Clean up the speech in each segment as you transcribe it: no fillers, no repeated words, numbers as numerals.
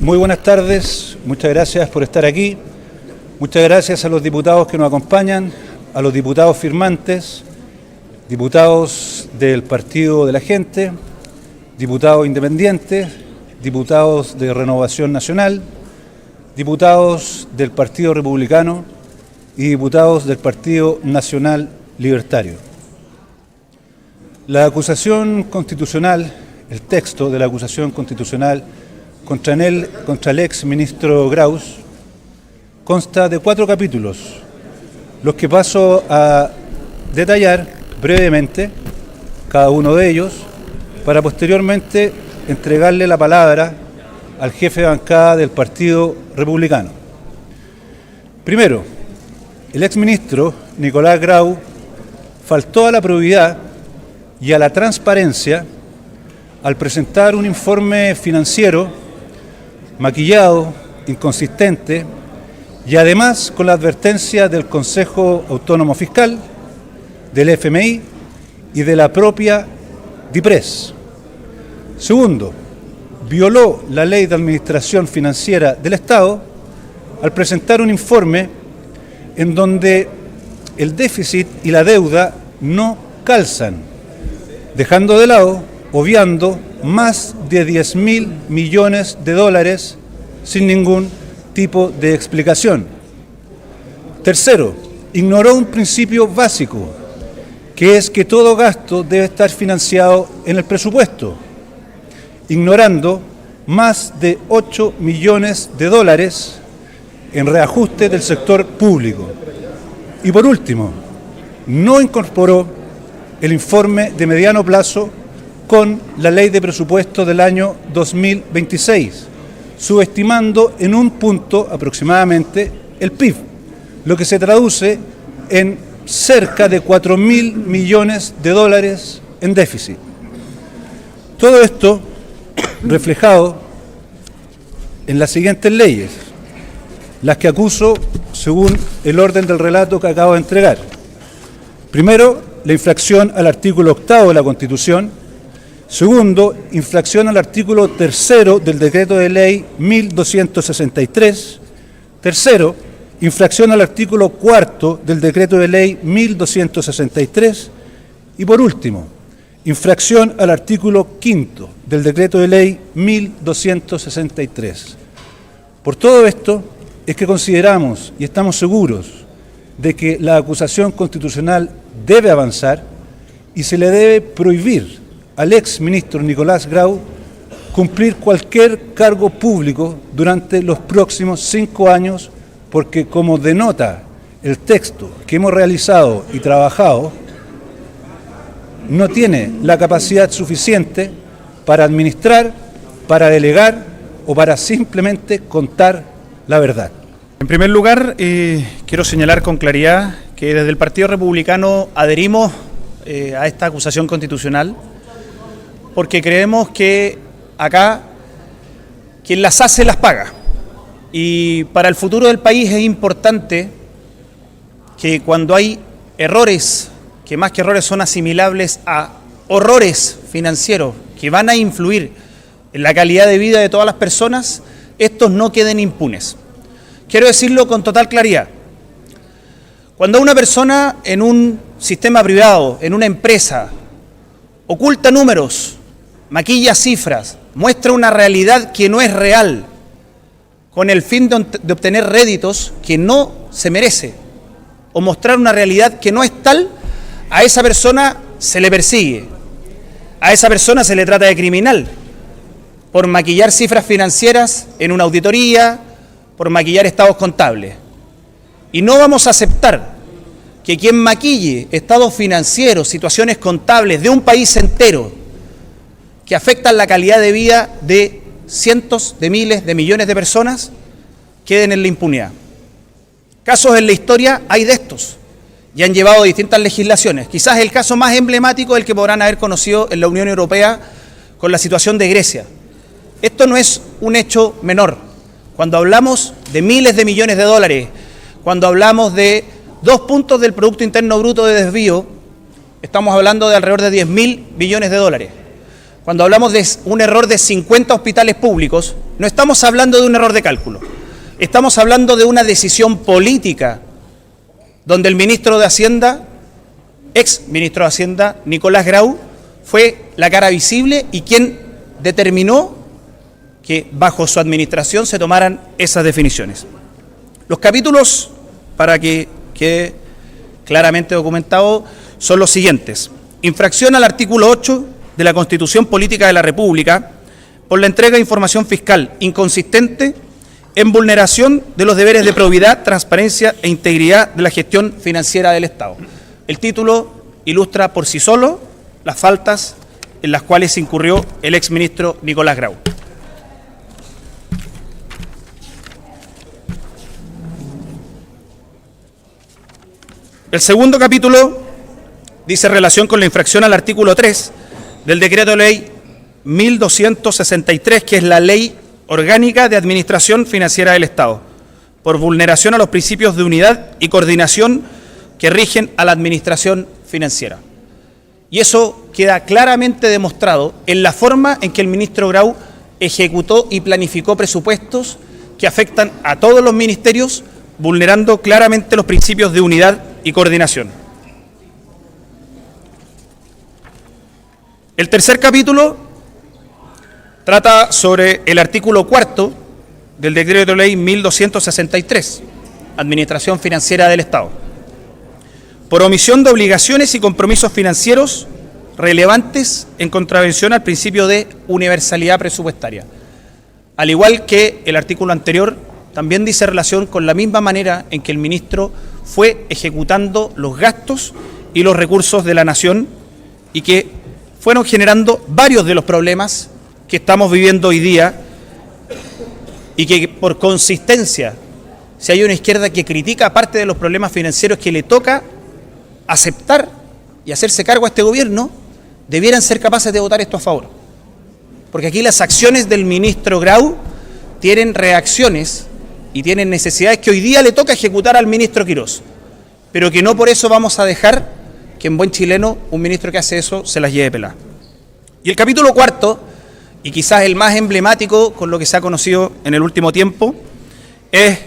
Muy buenas tardes, muchas gracias por estar aquí. Muchas gracias a los diputados que nos acompañan, a los diputados firmantes, diputados del Partido de la Gente, diputados independientes, diputados de Renovación Nacional, diputados del Partido Republicano y diputados del Partido Nacional Libertario. La acusación constitucional, el texto de la acusación constitucional contra el ex ministro Graus, consta de 4 capítulos, los que paso a detallar brevemente, cada uno de ellos, para posteriormente entregarle la palabra al jefe de bancada del Partido Republicano. Primero, el exministro Nicolás Grau faltó a la probidad y a la transparencia al presentar un informe financiero maquillado, inconsistente y además con la advertencia del Consejo Autónomo Fiscal, del FMI y de la propia DIPRES. Segundo, violó la Ley de Administración Financiera del Estado al presentar un informe en donde el déficit y la deuda no calzan, dejando de lado, obviando, más de 10.000 millones de dólares sin ningún tipo de explicación. Tercero, ignoró un principio básico, que es que todo gasto debe estar financiado en el presupuesto, ignorando más de 8 millones de dólares en reajuste del sector público. Y por último, no incorporó el informe de mediano plazo con la ley de presupuesto del año 2026, subestimando en un punto aproximadamente el PIB, lo que se traduce en cerca de 4.000 millones de dólares en déficit. Todo esto reflejado en las siguientes leyes, las que acuso según el orden del relato que acabo de entregar. Primero, la infracción al artículo 8º de la Constitución. Segundo, infracción al artículo 3º del Decreto de Ley 1263. Tercero, infracción al artículo 4º del Decreto de Ley 1263. Y por último, infracción al artículo 5º del Decreto de Ley 1263. Por todo esto es que consideramos y estamos seguros de que la acusación constitucional debe avanzar y se le debe prohibir al ex ministro Nicolás Grau cumplir cualquier cargo público durante los próximos 5 años, porque como denota el texto que hemos realizado y trabajado, no tiene la capacidad suficiente para administrar, para delegar o para simplemente contar la verdad. En primer lugar, quiero señalar con claridad que desde el Partido Republicano adherimos a esta acusación constitucional, porque creemos que acá quien las hace las paga. Y para el futuro del país es importante que cuando hay errores, que más que errores son asimilables a horrores financieros que van a influir en la calidad de vida de todas las personas, estos no queden impunes. Quiero decirlo con total claridad. Cuando una persona en un sistema privado, en una empresa, oculta números, maquilla cifras, muestra una realidad que no es real, con el fin de obtener réditos que no se merece, o mostrar una realidad que no es tal, a esa persona se le persigue, a esa persona se le trata de criminal, por maquillar cifras financieras en una auditoría, por maquillar estados contables. Y no vamos a aceptar que quien maquille estados financieros, situaciones contables de un país entero, que afectan la calidad de vida de cientos de miles de millones de personas, queden en la impunidad. Casos en la historia hay de estos y han llevado distintas legislaciones. Quizás el caso más emblemático es el que podrán haber conocido en la Unión Europea con la situación de Grecia. Esto no es un hecho menor. Cuando hablamos de miles de millones de dólares, cuando hablamos de 2 puntos del Producto Interno Bruto de desvío, estamos hablando de alrededor de 10.000 billones de dólares. cuando hablamos de un error de 50 hospitales públicos, no estamos hablando de un error de cálculo. Estamos hablando de una decisión política donde el ministro de Hacienda, ex ministro de Hacienda, Nicolás Grau, fue la cara visible y quien determinó que bajo su administración se tomaran esas definiciones. Los capítulos, para que quede claramente documentado, son los siguientes. Infracción al artículo 8 de la Constitución Política de la República por la entrega de información fiscal inconsistente en vulneración de los deberes de probidad, transparencia e integridad de la gestión financiera del Estado. El título ilustra por sí solo las faltas en las cuales incurrió el exministro Nicolás Grau. El segundo capítulo dice relación con la infracción al artículo 3 del decreto ley 1263, que es la ley orgánica de administración financiera del Estado, por vulneración a los principios de unidad y coordinación que rigen a la administración financiera. Y eso queda claramente demostrado en la forma en que el ministro Grau ejecutó y planificó presupuestos que afectan a todos los ministerios, vulnerando claramente los principios de unidad y coordinación. El tercer capítulo trata sobre el artículo 4 del decreto ley 1263, Administración Financiera del Estado, por omisión de obligaciones y compromisos financieros relevantes en contravención al principio de universalidad presupuestaria. Al igual que el artículo anterior, también dice relación con la misma manera en que el ministro fue ejecutando los gastos y los recursos de la nación y que fueron generando varios de los problemas que estamos viviendo hoy día y que por consistencia, si hay una izquierda que critica parte de los problemas financieros que le toca aceptar y hacerse cargo a este gobierno, debieran ser capaces de votar esto a favor. Porque aquí las acciones del ministro Grau tienen reacciones y tienen necesidades que hoy día le toca ejecutar al ministro Quirós, pero que no por eso vamos a dejar que en buen chileno un ministro que hace eso se las lleve pelada. Y el capítulo cuarto, y quizás el más emblemático con lo que se ha conocido en el último tiempo, es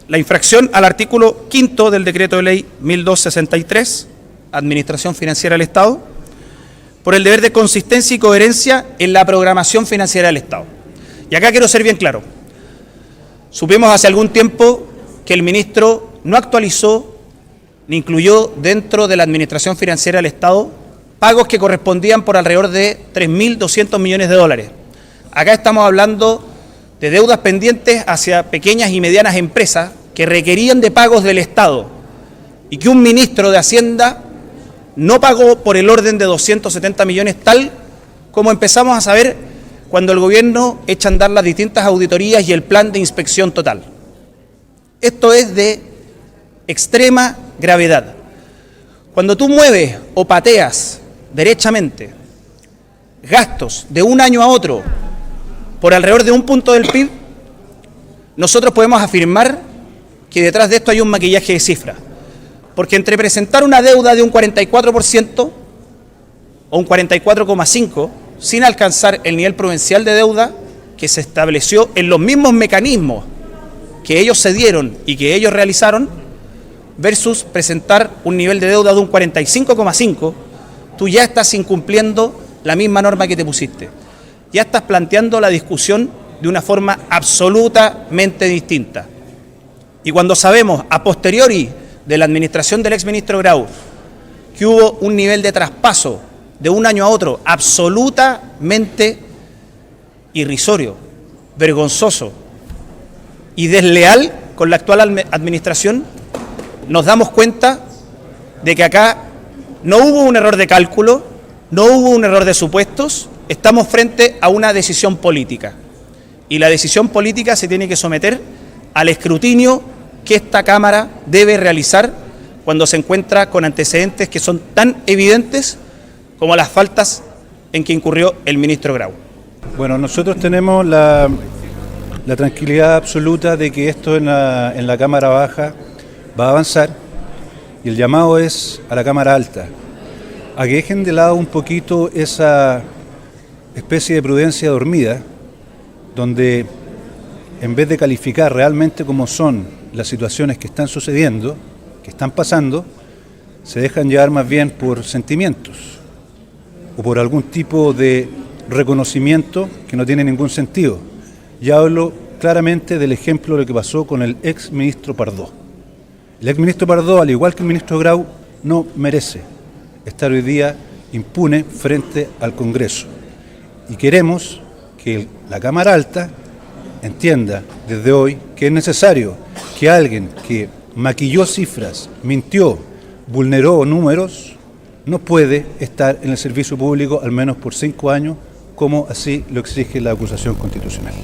la infracción al artículo 5 del decreto de ley 1263, Administración Financiera del Estado, por el deber de consistencia y coherencia en la programación financiera del Estado. Y acá quiero ser bien claro. Supimos hace algún tiempo que el ministro no actualizó ni incluyó dentro de la Administración Financiera del Estado pagos que correspondían por alrededor de 3.200 millones de dólares. Acá estamos hablando de deudas pendientes hacia pequeñas y medianas empresas que requerían de pagos del Estado y que un ministro de Hacienda no pagó por el orden de 270 millones, tal como empezamos a saber cuando el gobierno echa a andar las distintas auditorías y el plan de inspección total. Esto es de extrema gravedad. Cuando tú mueves o pateas derechamente gastos de un año a otro por alrededor de un punto del PIB, nosotros podemos afirmar que detrás de esto hay un maquillaje de cifras. Porque entre presentar una deuda de un 44% o un 44,5% sin alcanzar el nivel prudencial de deuda que se estableció en los mismos mecanismos que ellos se dieron y que ellos realizaron, versus presentar un nivel de deuda de un 45,5%, tú ya estás incumpliendo la misma norma que te pusiste. Ya estás planteando la discusión de una forma absolutamente distinta. Y cuando sabemos a posteriori de la administración del exministro Grau que hubo un nivel de traspaso de un año a otro absolutamente irrisorio, vergonzoso y desleal con la actual administración, nos damos cuenta de que acá no hubo un error de cálculo, no hubo un error de supuestos, estamos frente a una decisión política. Y la decisión política se tiene que someter al escrutinio que esta Cámara debe realizar cuando se encuentra con antecedentes que son tan evidentes como las faltas en que incurrió el ministro Grau. Bueno, nosotros tenemos la tranquilidad absoluta de que esto en la Cámara Baja va a avanzar y el llamado es a la Cámara Alta a que dejen de lado un poquito esa especie de prudencia dormida, donde en vez de calificar realmente cómo son las situaciones que están sucediendo, que están pasando, se dejan llevar más bien por sentimientos o por algún tipo de reconocimiento que no tiene ningún sentido. Y hablo claramente del ejemplo de lo que pasó con el ex ministro Pardo. El ex ministro Pardo, al igual que el ministro Grau, no merece estar hoy día impune frente al Congreso. Y queremos que la Cámara Alta entienda desde hoy que es necesario que alguien que maquilló cifras, mintió, vulneró números, no puede estar en el servicio público al menos por 5 años, como así lo exige la acusación constitucional.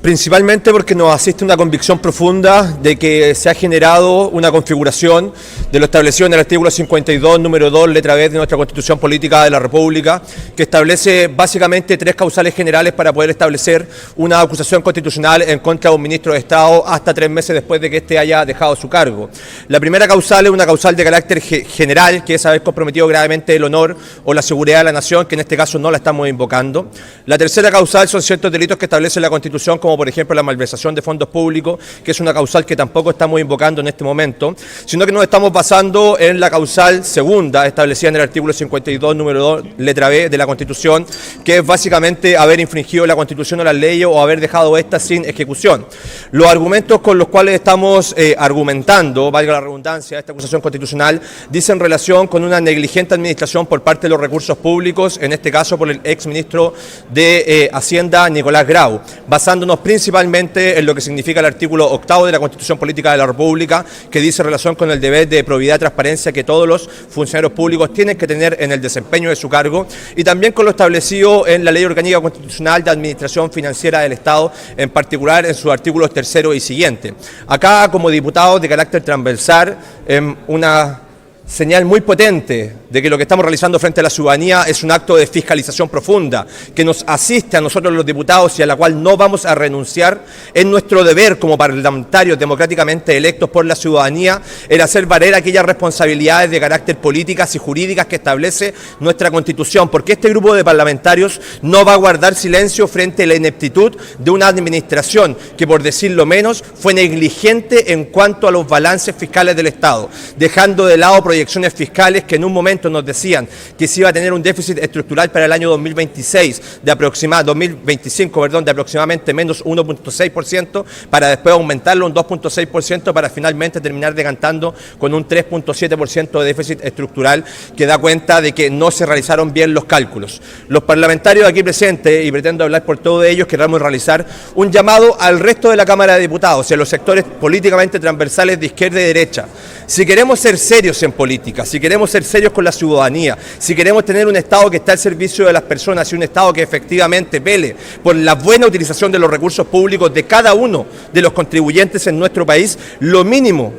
Principalmente porque nos asiste una convicción profunda de que se ha generado una configuración de lo establecido en el artículo 52, número 2, letra B de nuestra Constitución Política de la República, que establece básicamente 3 causales generales para poder establecer una acusación constitucional en contra de un ministro de Estado hasta 3 meses después de que éste haya dejado su cargo. La primera causal es una causal de carácter general, que es haber comprometido gravemente el honor o la seguridad de la nación, que en este caso no la estamos invocando. La tercera causal son ciertos delitos que establece la Constitución, como por ejemplo la malversación de fondos públicos, que es una causal que tampoco estamos invocando en este momento, sino que nos estamos basando en la causal segunda establecida en el artículo 52, número 2, letra B de la Constitución, que es básicamente haber infringido la Constitución o las leyes o haber dejado esta sin ejecución. Los argumentos con los cuales estamos argumentando, valga la redundancia, esta acusación constitucional, dicen relación con una negligente administración por parte de los recursos públicos, en este caso por el exministro de Hacienda, Nicolás Grau, basándonos principalmente en lo que significa el artículo 8 de la Constitución Política de la República, que dice relación con el deber de probidad y transparencia que todos los funcionarios públicos tienen que tener en el desempeño de su cargo, y también con lo establecido en la Ley Orgánica Constitucional de Administración Financiera del Estado, en particular en sus artículos 3 y siguiente. Acá, como diputados de carácter transversal, una señal muy potente de que lo que estamos realizando frente a la ciudadanía es un acto de fiscalización profunda que nos asiste a nosotros los diputados y a la cual no vamos a renunciar. Es nuestro deber como parlamentarios democráticamente electos por la ciudadanía el hacer valer aquellas responsabilidades de carácter políticas y jurídicas que establece nuestra Constitución, porque este grupo de parlamentarios no va a guardar silencio frente a la ineptitud de una administración que, por decirlo menos, fue negligente en cuanto a los balances fiscales del Estado, dejando de lado proyecciones fiscales que en un momento nos decían que se iba a tener un déficit estructural para el año 2025 de aproximadamente menos 1.6%, para después aumentarlo un 2.6%, para finalmente terminar decantando con un 3.7% de déficit estructural, que da cuenta de que no se realizaron bien los cálculos. Los parlamentarios aquí presentes, y pretendo hablar por todos ellos, queremos realizar un llamado al resto de la Cámara de Diputados y a los sectores políticamente transversales de izquierda y derecha. Si queremos ser serios en política, si queremos ser serios con la ciudadanía, si queremos tener un Estado que está al servicio de las personas y un Estado que efectivamente vele por la buena utilización de los recursos públicos de cada uno de los contribuyentes en nuestro país, lo mínimo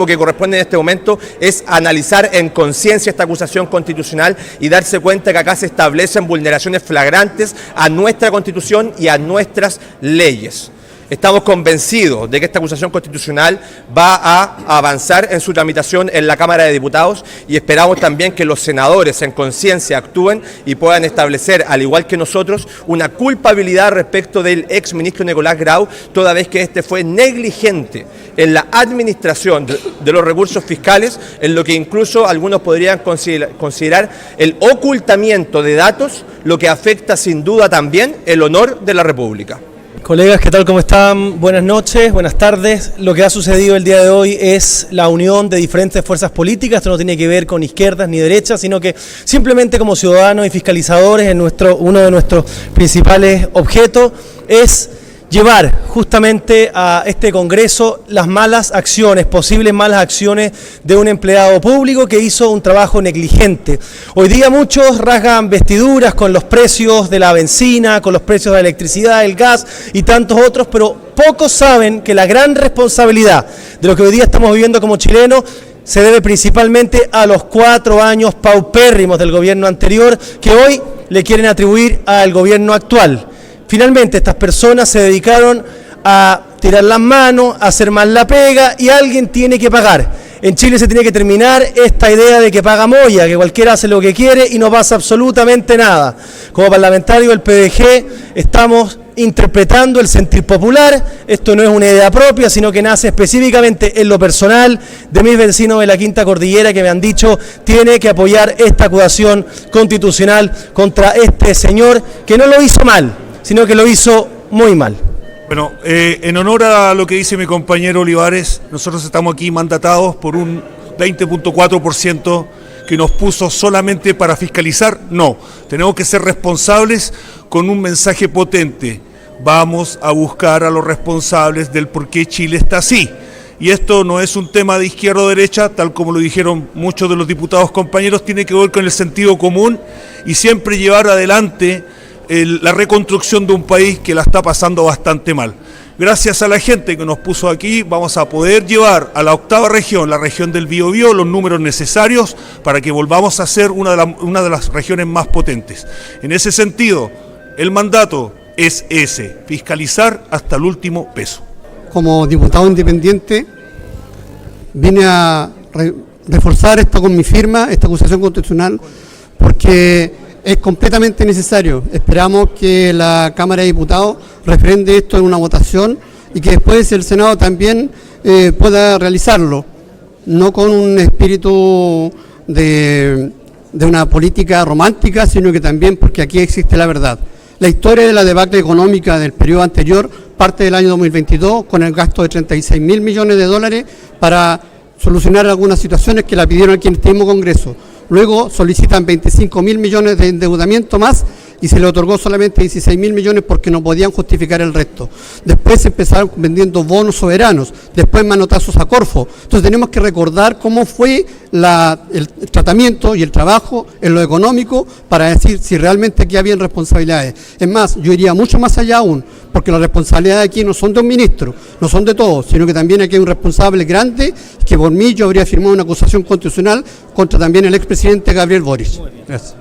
que corresponde en este momento es analizar en conciencia esta acusación constitucional y darse cuenta que acá se establecen vulneraciones flagrantes a nuestra Constitución y a nuestras leyes. Estamos convencidos de que esta acusación constitucional va a avanzar en su tramitación en la Cámara de Diputados y esperamos también que los senadores en conciencia actúen y puedan establecer, al igual que nosotros, una culpabilidad respecto del exministro Nicolás Grau, toda vez que este fue negligente en la administración de los recursos fiscales, en lo que incluso algunos podrían considerar el ocultamiento de datos, lo que afecta sin duda también el honor de la República. Colegas, ¿qué tal? ¿Cómo están? Buenas noches, buenas tardes. Lo que ha sucedido el día de hoy es la unión de diferentes fuerzas políticas. Esto no tiene que ver con izquierdas ni derechas, sino que simplemente como ciudadanos y fiscalizadores, uno de nuestros principales objetos es llevar justamente a este Congreso las malas acciones, posibles malas acciones de un empleado público que hizo un trabajo negligente. Hoy día muchos rasgan vestiduras con los precios de la benzina, con los precios de la electricidad, el gas y tantos otros, pero pocos saben que la gran responsabilidad de lo que hoy día estamos viviendo como chilenos se debe principalmente a los 4 años paupérrimos del gobierno anterior que hoy le quieren atribuir al gobierno actual. Finalmente, estas personas se dedicaron a tirar las manos, a hacer mal la pega y alguien tiene que pagar. En Chile se tiene que terminar esta idea de que paga Moya, que cualquiera hace lo que quiere y no pasa absolutamente nada. Como parlamentario del PDG estamos interpretando el sentir popular. Esto no es una idea propia, sino que nace específicamente en lo personal de mis vecinos de la Quinta Cordillera, que me han dicho tiene que apoyar esta acusación constitucional contra este señor, que no lo hizo mal, sino que lo hizo muy mal. Bueno, en honor a lo que dice mi compañero Olivares, nosotros estamos aquí mandatados por un 20.4% que nos puso solamente para fiscalizar. No, tenemos que ser responsables con un mensaje potente. Vamos a buscar a los responsables del por qué Chile está así. Y esto no es un tema de izquierda o derecha, tal como lo dijeron muchos de los diputados compañeros, tiene que ver con el sentido común y siempre llevar adelante la reconstrucción de un país que la está pasando bastante mal. Gracias a la gente que nos puso aquí, vamos a poder llevar a la 8ª región, la región del Biobío, los números necesarios para que volvamos a ser una de las regiones más potentes. En ese sentido, el mandato es ese, fiscalizar hasta el último peso. Como diputado independiente, vine a reforzar con mi firma esta acusación constitucional porque es completamente necesario. Esperamos que la Cámara de Diputados refrende esto en una votación y que después el Senado también pueda realizarlo, no con un espíritu de una política romántica, sino que también porque aquí existe la verdad. La historia de la debacle económica del periodo anterior parte del año 2022 con el gasto de 36.000 millones de dólares para solucionar algunas situaciones que la pidieron aquí en este mismo Congreso. Luego solicitan 25.000 millones de endeudamiento más y se le otorgó solamente 16.000 millones porque no podían justificar el resto. Después empezaron vendiendo bonos soberanos, después manotazos a Corfo. Entonces tenemos que recordar cómo fue el tratamiento y el trabajo en lo económico para decir si realmente aquí había responsabilidades. Es más, yo iría mucho más allá aún, porque las responsabilidades aquí no son de un ministro, no son de todos, sino que también aquí hay un responsable grande que por mí yo habría firmado una acusación constitucional contra también el expresidente Gabriel Boric. Gracias.